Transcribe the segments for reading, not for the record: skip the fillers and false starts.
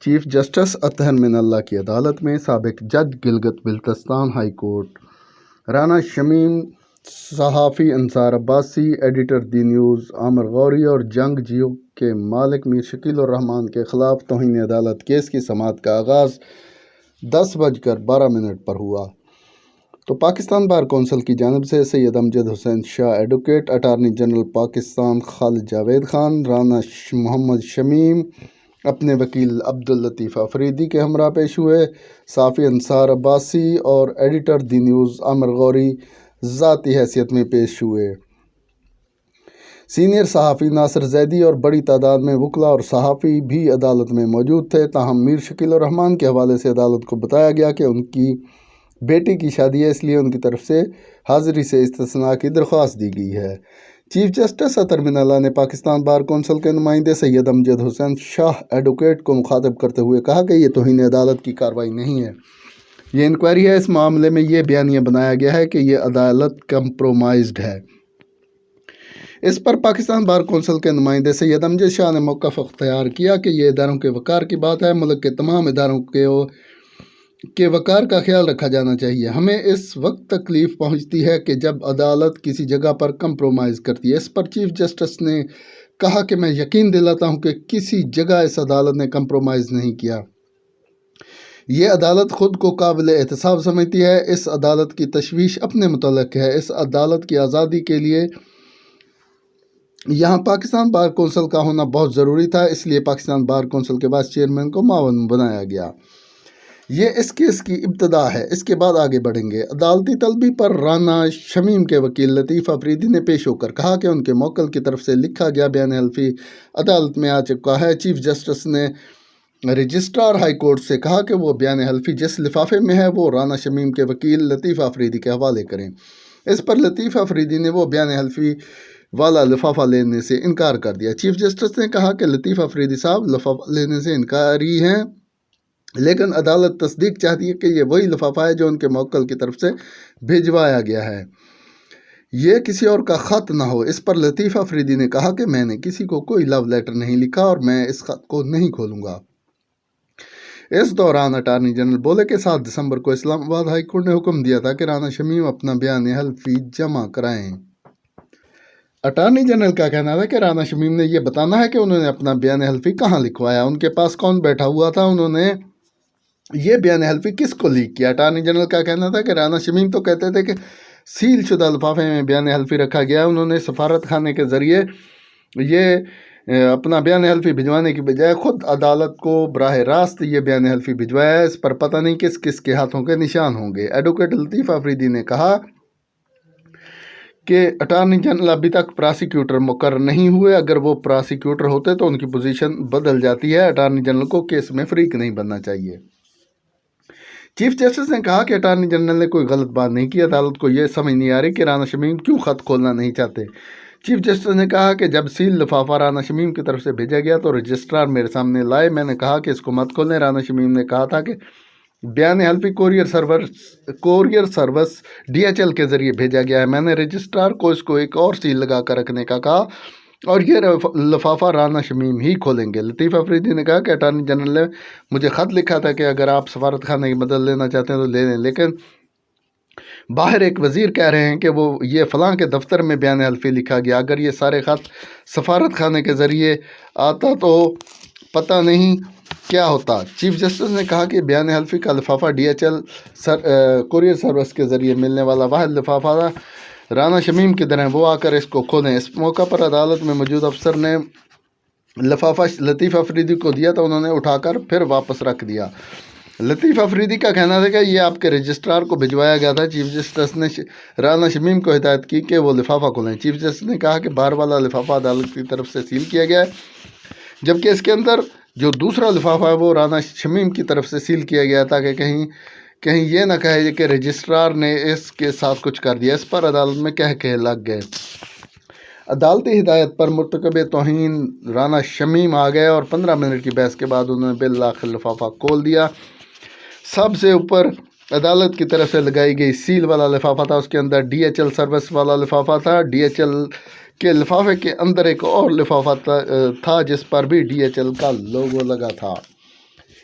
Chief justice اطہر من اللہ کی عدالت میں سابق جج گلگت بلتستان ہائی کورٹ رانا شمیم، صحافی انصار عباسی، ایڈیٹر دی نیوز عامر غوری اور جنگ جیو کے مالک میر شکیل الرحمان کے خلاف توہین عدالت کیس کی سماعت کا آغاز 10:12 پر ہوا تو پاکستان بار کونسل کی جانب سے سید امجد Hussain Shah advocate, attorney general Pakistan خالد جاوید خان، رانا محمد شمیم اپنے وکیل عبداللطیف افریدی کے ہمراہ پیش ہوئے۔ صحافی انصار عباسی اور ایڈیٹر دی نیوز عامر غوری ذاتی حیثیت میں پیش ہوئے۔ سینئر صحافی ناصر زیدی اور بڑی تعداد میں وکلاء اور صحافی بھی عدالت میں موجود تھے، تاہم میر شکیل الرحمان کے حوالے سے عدالت کو بتایا گیا کہ ان کی بیٹی کی شادی ہے، اس لیے ان کی طرف سے حاضری سے استثناء کی درخواست دی گئی ہے۔ چیف جسٹس اطہر من اللہ نے پاکستان بار کونسل کے نمائندے سید امجد حسین شاہ ایڈوکیٹ کو مخاطب کرتے ہوئے کہا کہ یہ توہین عدالت کی کارروائی نہیں ہے، یہ انکوائری ہے۔ اس معاملے میں یہ بیانیہ بنایا گیا ہے کہ یہ عدالت کمپرومائزڈ ہے۔ اس پر پاکستان بار کونسل کے نمائندے سید امجد شاہ نے موقف اختیار کیا کہ یہ اداروں کے وقار کی بات ہے، ملک کے تمام اداروں کے وقار کا خیال رکھا جانا چاہیے۔ ہمیں اس وقت تکلیف پہنچتی ہے کہ جب عدالت کسی جگہ پر کمپرومائز کرتی ہے۔ اس پر چیف جسٹس نے کہا کہ میں یقین دلاتا ہوں کہ کسی جگہ اس عدالت نے کمپرومائز نہیں کیا۔ یہ عدالت خود کو قابل احتساب سمجھتی ہے۔ اس عدالت کی تشویش اپنے متعلق ہے۔ اس عدالت کی آزادی کے لیے یہاں پاکستان بار کونسل کا ہونا بہت ضروری تھا، اس لیے پاکستان بار کونسل کے وائس چیئرمین کو معاون بنایا گیا۔ یہ اس کیس کی ابتدا ہے، اس کے بعد آگے بڑھیں گے۔ عدالتی طلبی پر رانا شمیم کے وکیل لطیف افریدی نے پیش ہو کر کہا کہ ان کے موکل کی طرف سے لکھا گیا بیان حلفی عدالت میں آ چکا ہے۔ چیف جسٹس نے رجسٹرار ہائی کورٹ سے کہا کہ وہ بیان حلفی جس لفافے میں ہے وہ رانا شمیم کے وکیل لطیف افریدی کے حوالے کریں۔ اس پر لطیف افریدی نے وہ بیان حلفی والا لفافہ لینے سے انکار کر دیا۔ چیف جسٹس نے کہا کہ لطیف افریدی صاحب لفافہ لینے سے انکاری ہیں، لیکن عدالت تصدیق چاہتی ہے کہ یہ وہی لفافہ ہے جو ان کے موکل کی طرف سے بھیجوایا گیا ہے، یہ کسی اور کا خط نہ ہو۔ اس پر لطیف افریدی نے کہا کہ میں نے کسی کو کوئی لو لیٹر نہیں لکھا اور میں اس خط کو نہیں کھولوں گا۔ اس دوران اٹارنی جنرل بولے کہ 7 دسمبر کو اسلام آباد ہائی کورٹ نے حکم دیا تھا کہ رانا شمیم اپنا بیان حلفی جمع کرائیں۔ اٹارنی جنرل کا کہنا تھا کہ رانا شمیم نے یہ بتانا ہے کہ انہوں نے اپنا بیان حلفی کہاں لکھوایا، ان کے پاس کون بیٹھا ہوا تھا، انہوں نے یہ بیان حلفی کس کو لیک کیا۔ اٹارنی جنرل کا کہنا تھا کہ رانا شمیم تو کہتے تھے کہ سیل شدہ لفافے میں بیان حلفی رکھا گیا، انہوں نے سفارت خانے کے ذریعے یہ اپنا بیان حلفی بھجوانے کی بجائے خود عدالت کو براہ راست یہ بیان حلفی بھجوایا ہے، اس پر پتہ نہیں کس کس کے ہاتھوں کے نشان ہوں گے۔ ایڈوکیٹ لطیف افریدی نے کہا کہ اٹارنی جنرل ابھی تک پراسیکیوٹر مقرر نہیں ہوئے، اگر وہ پراسیکیوٹر ہوتے تو ان کی پوزیشن بدل جاتی ہے، اٹارنی جنرل کو کیس میں فریق نہیں بننا چاہیے۔ چیف جسٹس نے کہا کہ اٹارنی جنرل نے کوئی غلط بات نہیں کی، عدالت کو یہ سمجھ نہیں آ رہی کہ رانا شمیم کیوں خط کھولنا نہیں چاہتے۔ چیف جسٹس نے کہا کہ جب سیل لفافہ رانا شمیم کی طرف سے بھیجا گیا تو رجسٹرار میرے سامنے لائے، میں نے کہا کہ اس کو مت کھولیں۔ رانا شمیم نے کہا تھا کہ بیان حلفی کورئر سروس DHL کے ذریعے بھیجا گیا ہے، میں نے رجسٹرار کو اس کو ایک اور سیل لگا کر رکھنے کا کہا اور یہ لفافہ رانا شمیم ہی کھولیں گے۔ لطیف افریدی نے کہا کہ اٹارنی جنرل نے مجھے خط لکھا تھا کہ اگر آپ سفارت خانے کی مدد لینا چاہتے ہیں تو لے لیں، لیکن باہر ایک وزیر کہہ رہے ہیں کہ وہ یہ فلاں کے دفتر میں بیان حلفی لکھا گیا، اگر یہ سارے خط سفارت خانے کے ذریعے آتا تو پتہ نہیں کیا ہوتا۔ چیف جسٹس نے کہا کہ بیان حلفی کا لفافہ DHL کورئر سروس کے ذریعے ملنے والا واحد لفافہ رانا شمیم کی طرح، وہ آ کر اس کو کھولیں۔ اس موقع پر عدالت میں موجود افسر نے لفافہ لطیف افریدی کو دیا تو انہوں نے اٹھا کر پھر واپس رکھ دیا۔ لطیف افریدی کا کہنا تھا کہ یہ آپ کے رجسٹرار کو بھجوایا گیا تھا۔ چیف جسٹس نے رانا شمیم کو ہدایت کی کہ وہ لفافہ کھولیں۔ چیف جسٹس نے کہا کہ باہر والا لفافہ عدالت کی طرف سے سیل کیا گیا ہے، جبکہ اس کے اندر جو دوسرا لفافہ ہے وہ رانا شمیم کی طرف سے سیل کیا گیا تاکہ کہیں یہ نہ کہے کہ رجسٹرار نے اس کے ساتھ کچھ کر دیا۔ اس پر عدالت میں کہہ لگ گئے۔ عدالتی ہدایت پر مرتکب توہین رانا شمیم آ گئے اور 15 منٹ کی بحث کے بعد انہوں نے بالآخر لفافہ کھول دیا۔ سب سے اوپر عدالت کی طرف سے لگائی گئی سیل والا لفافہ تھا، اس کے اندر DHL سروس والا لفافہ تھا۔ DHL کے لفافے کے اندر ایک اور لفافہ تھا جس پر بھی DHL کا لوگو لگا تھا۔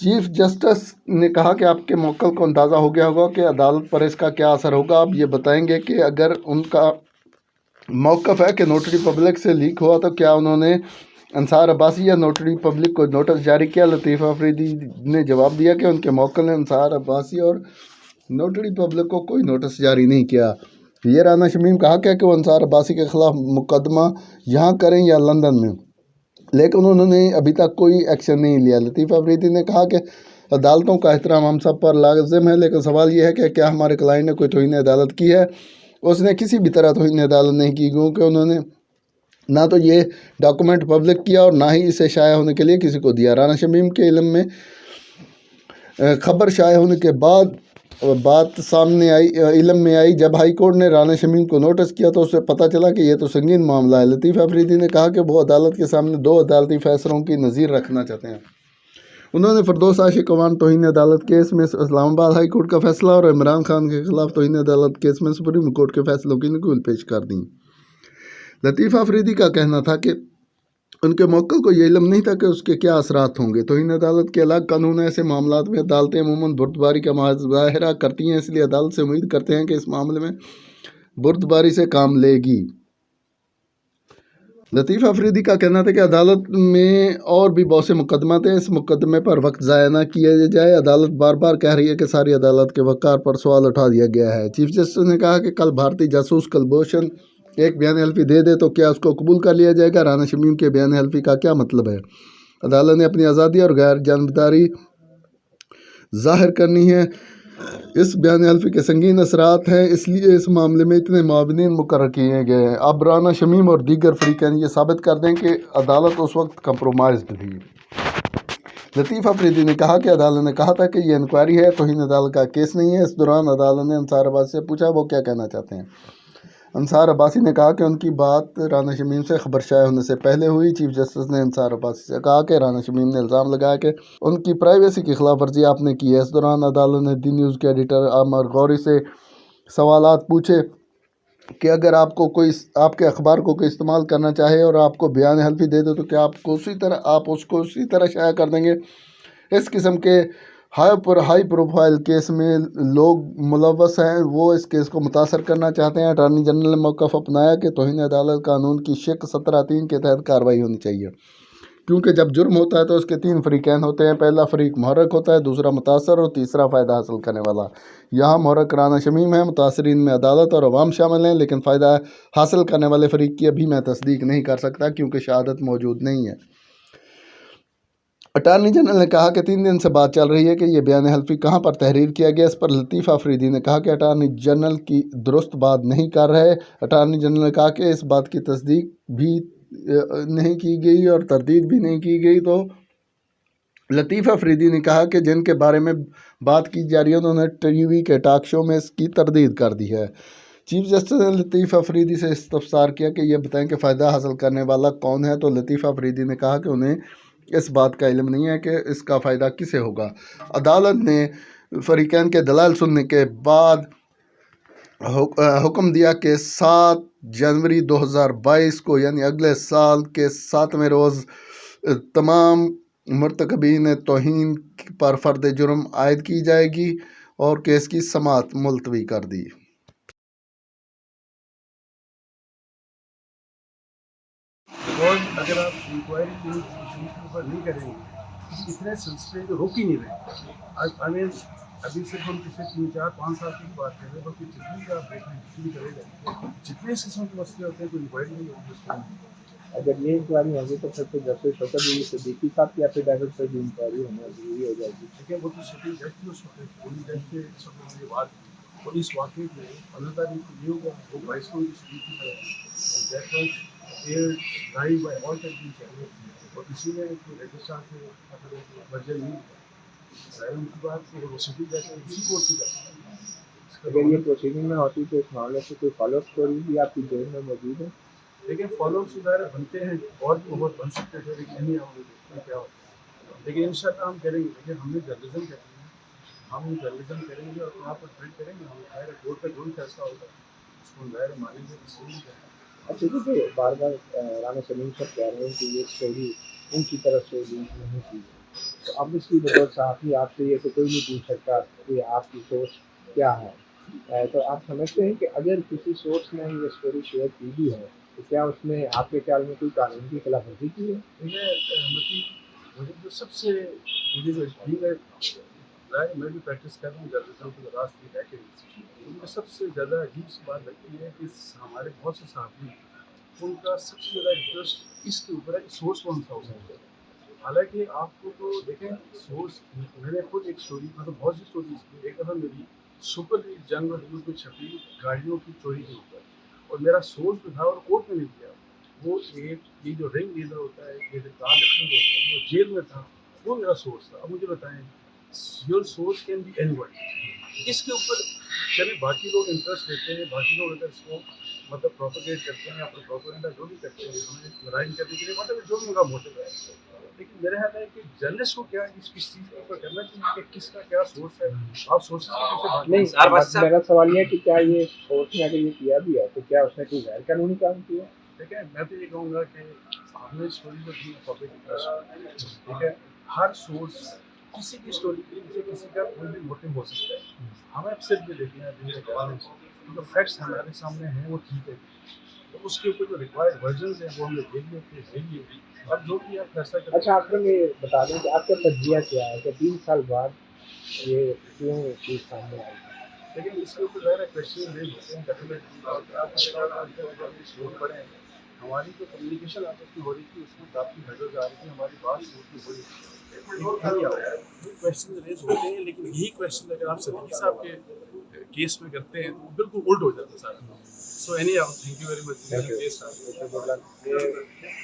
چیف جسٹس نے کہا کہ آپ کے موکل کو اندازہ ہو گیا ہوگا کہ عدالت پر اس کا کیا اثر ہوگا. آپ یہ بتائیں گے کہ اگر ان کا موقف ہے کہ نوٹری پبلک سے لیک ہوا تو کیا انہوں نے انصار عباسی یا نوٹری پبلک کو نوٹس جاری کیا؟ لطیف افریدی نے جواب دیا کہ ان کے موکل نے انصار عباسی اور نوٹری پبلک کو کوئی نوٹس جاری نہیں کیا. یہ رانا شمیم کہا کہ وہ انصار عباسی کے خلاف مقدمہ یہاں کریں یا لندن میں، لیکن انہوں نے ابھی تک کوئی ایکشن نہیں لیا. لطیف افریدی نے کہا کہ عدالتوں کا احترام ہم سب پر لازم ہے، لیکن سوال یہ ہے کہ کیا ہمارے کلائنٹ نے کوئی توہین عدالت کی ہے؟ اس نے کسی بھی طرح توہین عدالت نہیں کی، کیونکہ انہوں نے نہ تو یہ ڈاکومنٹ پبلک کیا اور نہ ہی اسے شائع ہونے کے لیے کسی کو دیا. رانا شمیم کے خبر شائع ہونے کے بعد بات علم میں آئی جب ہائی کورٹ نے رانا شمیم کو نوٹس کیا تو اسے پتہ چلا کہ یہ تو سنگین معاملہ ہے. لطیف افریدی نے کہا کہ وہ عدالت کے سامنے 2 عدالتی فیصلوں کی نظیر رکھنا چاہتے ہیں. انہوں نے فردوس عاشق اعوان توہین عدالت کیس میں اسلام آباد ہائی کورٹ کا فیصلہ اور عمران خان کے خلاف توہین عدالت کیس میں سپریم کورٹ کے فیصلوں کی نقول پیش کر دیں. لطیف افریدی کا کہنا تھا کہ ان کے موکل کو یہ علم نہیں تھا کہ اس کے کیا اثرات ہوں گے. توہین عدالت کے الگ قانون ہے. ایسے معاملات میں عدالتیں عموماً بردباری کا مظاہرہ کرتی ہیں، اس لیے عدالت سے امید کرتے ہیں کہ اس معاملے میں بردباری سے کام لے گی. لطیف افریدی کا کہنا تھا کہ عدالت میں اور بھی بہت سے مقدمات ہیں، اس مقدمے پر وقت ضائع نہ کیا جائے. عدالت بار بار کہہ رہی ہے کہ ساری عدالت کے وقار پر سوال اٹھا دیا گیا ہے. چیف جسٹس نے کہا کہ کل بھارتی جاسوس کلبھوشن ایک بیان حلفی دے دے تو کیا اس کو قبول کر لیا جائے گا؟ رانا شمیم کے بیان حلفی کا کیا مطلب ہے؟ عدالت نے اپنی آزادی اور غیر جانبداری ظاہر کرنی ہے. اس بیان حلفی کے سنگین اثرات ہیں، اس لیے اس معاملے میں اتنے معاونین مقرر کیے گئے ہیں. اب رانا شمیم اور دیگر فریقین یہ ثابت کر دیں کہ عدالت اس وقت کمپرومائزڈ تھی. لطیف افریدی نے کہا کہ عدالت نے کہا تھا کہ یہ انکوائری ہے، توہین عدالت کا کیس نہیں ہے. اس دوران عدالت نے انصار عباسی سے پوچھا وہ کیا کہنا چاہتے ہیں. انصار عباسی نے کہا کہ ان کی بات رانا شمیم سے خبر شائع ہونے سے پہلے ہوئی. چیف جسٹس نے انصار عباسی سے کہا کہ رانا شمیم نے الزام لگایا کہ ان کی پرائیویسی کی خلاف ورزی آپ نے کی ہے. اس دوران عدالت نے دی نیوز کے ایڈیٹر عامر غوری سے سوالات پوچھے کہ اگر آپ کے اخبار کو کوئی استعمال کرنا چاہے اور آپ کو بیان حلفی دے دے تو کیا آپ اس کو اسی طرح شائع کر دیں گے؟ اس قسم کے ہائی پروفائل کیس میں لوگ ملوث ہیں، وہ اس کیس کو متاثر کرنا چاہتے ہیں. اٹارنی جنرل نے موقف اپنایا کہ توہین عدالت قانون کی شق 17(3) کے تحت کارروائی ہونی چاہیے، کیونکہ جب جرم ہوتا ہے تو اس کے 3 فریقین ہوتے ہیں. پہلا فریق محرک ہوتا ہے، دوسرا متاثر اور تیسرا فائدہ حاصل کرنے والا. یہاں محرک رانا شمیم ہے، متاثرین میں عدالت اور عوام شامل ہیں، لیکن فائدہ حاصل کرنے والے فریق کی ابھی میں تصدیق نہیں کر سکتا کیونکہ شہادت موجود نہیں ہے. اٹارنی جنرل نے کہا کہ 3 دن سے بات چل رہی ہے کہ یہ بیان حلفی کہاں پر تحریر کیا گیا. اس پر لطیف افریدی نے کہا کہ اٹارنی جنرل کی درست بات نہیں کر رہے. اٹارنی جنرل نے کہا کہ اس بات کی تصدیق بھی نہیں کی گئی اور تردید بھی نہیں کی گئی. تو لطیف افریدی نے کہا کہ جن کے بارے میں بات کی جا رہی ہے انہوں نے ٹی وی کے ٹاک شو میں اس کی تردید کر دی ہے. چیف جسٹس نے لطیف افریدی سے استفسار کیا کہ یہ بتائیں کہ فائدہ حاصل کرنے والا کون ہے. تو لطیف افریدی نے کہا کہ انہیں اس بات کا علم نہیں ہے کہ اس کا فائدہ کسے ہوگا. عدالت نے فریقین کے دلائل سننے کے بعد حکم دیا کہ 7 جنوری 2022 کو یعنی اگلے سال کے 7ویں روز تمام مرتکبین توہین پر فرد جرم عائد کی جائے گی اور کیس کی سماعت ملتوی کر دی. اگر آپ انکوائری کے اوپر نہیں کریں گے اتنے سلسلے تو روک ہی نہیں رہے. ابھی صرف ہم پچھلے 3-4-5 سال کی بات کر رہے ہیں، باقی جتنی کا آپ دیکھیں جتنی کرے گا جتنے اس قسم کے مسئلے ہوتے ہیں کوئی انکوائری نہیں ہوگی اس میں. اگر یہ انکوائری ہوگی تو پھر تو جسٹس فقط صدیقی صاحب کی ایفیڈیوٹ پر بھی انکوائری ہونا ضروری ہو جائے گی. دیکھیں وہ تو سٹنگ جج کی اس وقت پولیس جج کے اس وقت یہ بات اور اس واقعے میں اللہ تعالیٰ کو یہ ہوگا وہ 22 کو صدیقی ہے ڈرائیو بائی آل ٹیکنی چاہیے اور کسی نے رجسٹرار سے مرجر نہیں ظاہر ان کی بات کہ وہ سٹنگ جج ہے اسی کورٹ کی جاتی ہے. اگر یہ پروسیڈنگ میں ہوتی تو اس معاملے سے کوئی فالو اپ اسٹوری بھی آپ کی جیل میں موجود ہے. لیکن فالو اپ ظاہر بنتے ہیں اور بھی بہت بن سکتے تھے لیکن نہیں ہم دیکھتے کیا ہوتا ہے. لیکن ان شاء اللہ ہم کریں گے. لیکن ہم نے جرنلزم کریں گے، ہم جرنلزم کریں گے اور وہاں پر ٹریٹ کریں گے. ہم ظاہر کورٹ کا جو بھی فیصلہ ہوگا اس کو ظاہر مانیں گے تو صحیح کریں گے. اچھا دیکھیے بار بار رانا سلیم صاحب کہہ رہے ہیں کہ یہ اسٹوری ان کی طرف سے لنک نہیں کی. تو obviously بطور صحافی آپ سے یہ تو کوئی نہیں پوچھ سکتا کہ آپ کی سوچ کیا ہے، تو آپ سمجھتے ہیں کہ اگر کسی سورس نے یہ اسٹوری شیئر کی بھی ہے تو کیا اس نے آپ کے خیال میں کوئی قانون کی خلاف ورزی کی ہے؟ مجھے جو سب سے مجھے جو میں بھی پریکٹس کر رہا ہوں جرنلزم کو لاسٹ 3 ڈیکیڈز، مجھے سب سے زیادہ عجیب سی بات لگتی ہے کہ ہمارے بہت سے صحافی ان کا سب سے زیادہ انٹرسٹ اس کے اوپر ہے کہ سورس کون سا ہو سکتا ہے. حالانکہ آپ کو تو دیکھیں سورس، میں نے خود ایک اسٹوری مطلب بہت سی اسٹوریز کی، ایک دفعہ میری سپر ہٹ جنگ اور نیوز میں چھپی گاڑیوں کی چوری کے اوپر، اور میرا سورس جو تھا اور کورٹ میں نہیں گیا، وہ ایک یہ جو رنگ لیڈر ہوتا ہے، یہ جو کار لیفٹنٹ ہوتا ہے وہ جیل میں تھا، وہ میرا سورس تھا. اب مجھے بتائیں your source can be any one. اس کے اوپر چلے باقی لوگ انٹرسٹ لیتے ہیں، باقی لوگ اگر اس کو مطلب پروپیگیٹ کرتے ہیں یا پھر پروپیگنڈا جو بھی کرتے ہیں ہمیں لڑائی کرنے کے لیے مطلب جو بھی ان کا موٹو ہے، لیکن میرا خیال ہے کہ جرنلسٹ کو کیا اس چیز کے اوپر کرنا چاہیے کہ کس کا کیا سورس ہے. آپ سورسز کے پیچھے بات نہیں، میرا سوال یہ ہے کہ کیا یہ سورس نے اگر یہ کیا بھی ہے تو کیا اس نے کوئی غیر قانونی کام کیا؟ دیکھیں میں تو یہ کہوں گا کہ ہم نے اسٹوری جو دی پبلک انٹرسٹ، ٹھیک ہے، ہر سورس کسی بھی اسٹوری کے لیے کسی کا کوئی بھی موٹو ہو سکتا ہے. ہمیں صرف یہ دیکھنا ہے جو فیکٹس ہمارے سامنے ہیں وہ ٹھیک ہے، تو اس کے اوپر جو ریکوائرڈ ورژنز ہیں وہ ہم نے دیکھ لیے. اب جو بھی آپ فیصلہ کریں. اچھا، آپ یہ بتا دیں کہ آپ کا تجزیہ کیا ہے کہ 3 سال بعد یہ کیوں چیز سامنے آئی؟ لیکن اس کے اوپر ظاہر کوشچن ریز ہوتے ہیں ڈیفینیٹلی، اور آپ اسٹوری پڑھیں ہماری جو کمیونیکیشن آپس میں ہو رہی تھی اس میں کافی ہرڈلز آ رہی تھی، ہماری بات سوچ ہو رہی تھی، کوشچن ریز ہوتے ہیں. لیکن یہی کوشچن اگر آپ صدیقی صاحب کے کیس میں کرتے ہیں تو بالکل الٹ ہو جاتا ہے سارا. So any how, thank you very much.